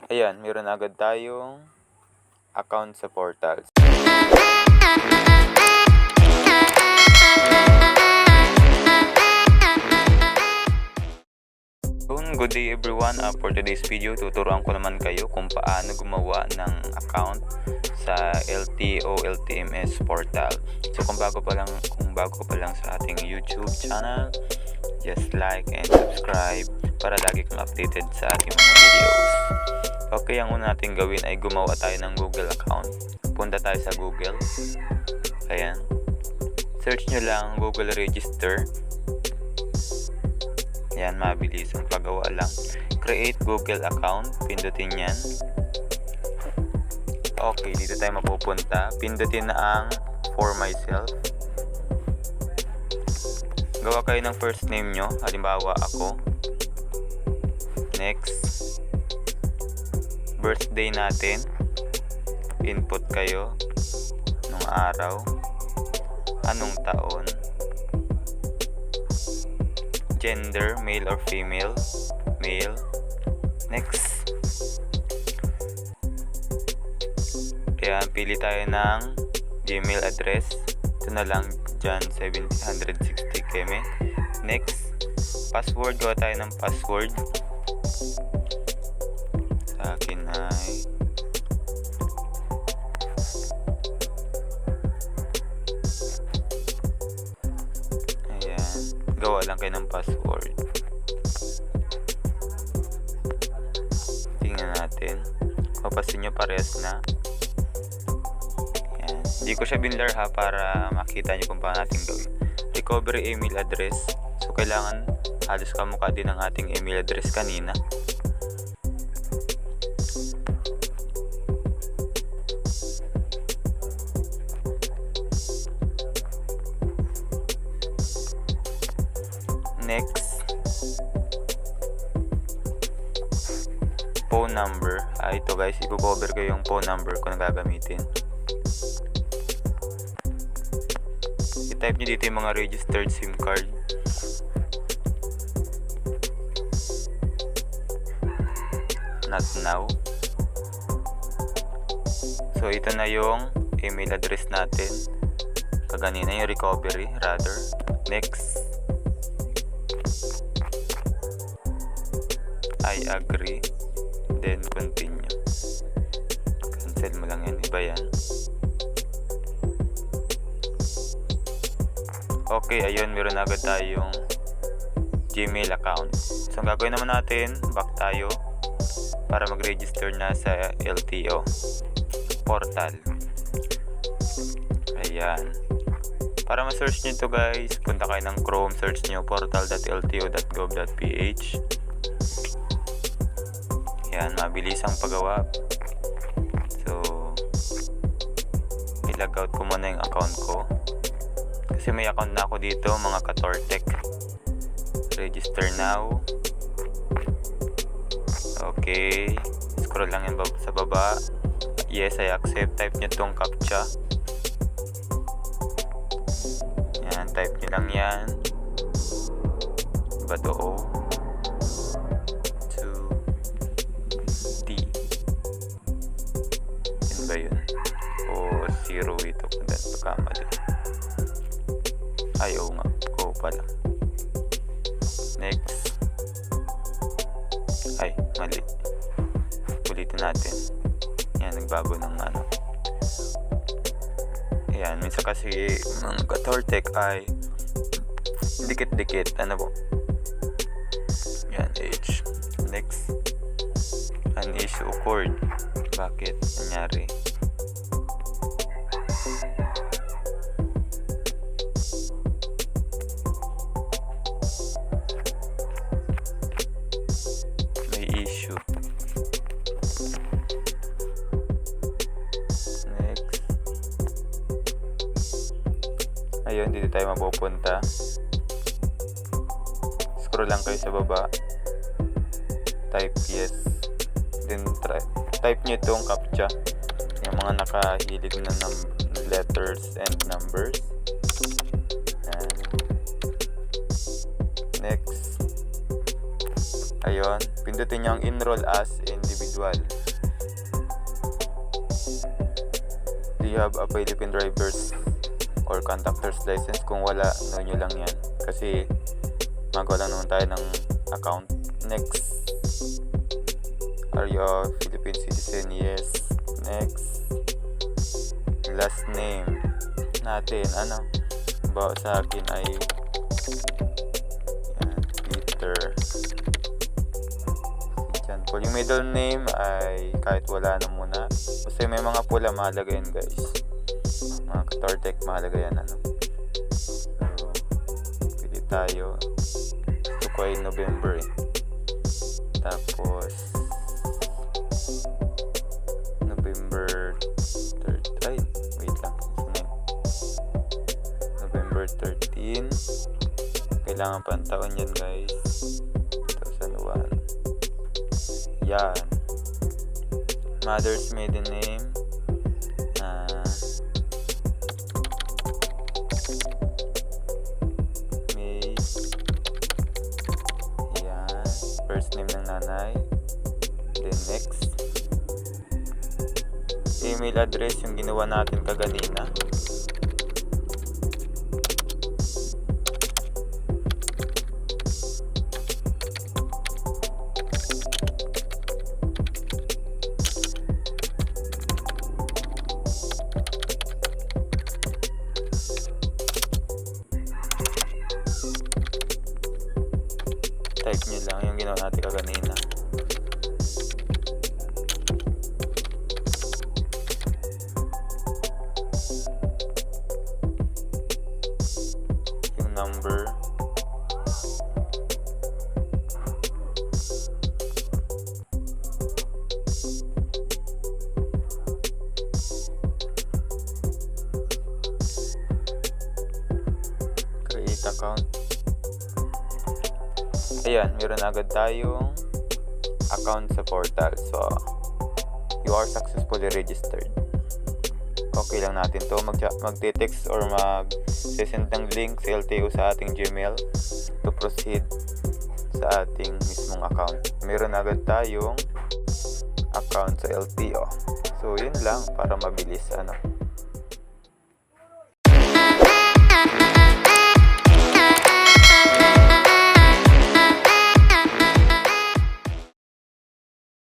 Ayan, meron agad tayong account sa portal. Good day everyone. For today's video, tuturuan ko naman kayo kung paano gumawa ng account sa LTO LTMS portal. So kung bago pa lang sa ating YouTube channel, just like and subscribe para lagi kang updated sa ating mga videos. Okay, ang una natin gawin ay gumawa tayo ng Google account. Punta tayo sa Google. Ayan. Search nyo lang Google Register. Yan, mabilis ang paggawa lang. Create Google account. Pindutin yan. Okay, dito tayo mapupunta. Pindutin na ang For Myself. Gawa kayo ng first name nyo. Halimbawa, ako. Next. Birthday natin. Input kayo. Anong araw. Anong taon. Gender, male or female. Male. Next. Ayan, pili tayo ng Gmail address. Ito na lang, John 1760 keme. Next. Password, gawa tayo ng password. Sa akin ay gawa lang kayo ng password. Tingnan natin. Papasin nyo parehas na. Ayan. Hindi ko siya binlar ha para makita nyo kung paano natin gawin. Recovery email address. So kailangan halos kamukha din ng ating email address kanina. Next, phone number. Ito guys, i-cover ko yung phone number ko na gagamitin. I-type nyo dito yung mga registered SIM card. Not now. So ito na yung email address natin. Kaganina yung recovery rather. Next. I agree, then continue. Cancel mo lang yan, iba yan. Okay, ayun, meron agad tayong Gmail account. So ang gagawin naman natin, back tayo para mag-register na sa LTO portal. Ayan. Para ma-search nyo ito guys, punta kayo ng Chrome, search nyo portal.lto.gov.ph. Yan, mabilis ang paggawa. So, i-log out ko muna yung account ko. Kasi may account na ako dito, mga Katortech. Register now. Okay. Scroll lang yan sa baba. Yes, I accept. Type nyo tong CAPTCHA. Yan, type nyo lang yan. Badoo. Ba yun? O zero ito kung dahil pagkamali. Ay, oo nga. Oo pala. Next. Ay, mali. Ulitin natin. Yan, nagbago ng ano. Ayan, minsan kasi mga Katortech ay dikit-dikit. Ano po? Yan, age. Next. An issue occurred. Bakit nangyari? May issue. Next. Ayun, dito tayo mapupunta. Scroll lang kayo sa baba. Type yes. Then type nyo itong CAPTCHA, yung mga nakahilig na letters and numbers. And next, ayun, pindutin nyo ang enroll as individual. Do you have a Philippine driver's or conductor's license? Kung wala, no nyo lang yan. Kasi magawa lang naman tayo ng account. Next. Are you a Philippine citizen? Yes. Next. Last name natin, ano? Bawa sa akin ay yan, Peter. Yan po. Yung middle name ay kahit wala na muna. Kasi may mga pula, mahalaga yan guys. Mga Katortec, mahalaga yan, ano. So, pili tayo. Gusto ko ay November eh. Tapos November 3rd. Ay, wait lang. November 13. Kailangan pa ang taon yan guys. 2001. Yan. Mother's maiden name. May. Yan. First name ng nanay. Then next. Email address yung ginawa natin kaganina. Type nyo lang yung ginawa natin kaganina. Yung number. Create account. Ayan, meron agad tayong account sa portal. So, you are successfully registered. Okay lang natin to. Mag-text or mag-send ng link sa LTO sa ating Gmail to proceed sa ating mismong account. Meron agad tayong account sa LTO. So, yun lang para mabilis, ano.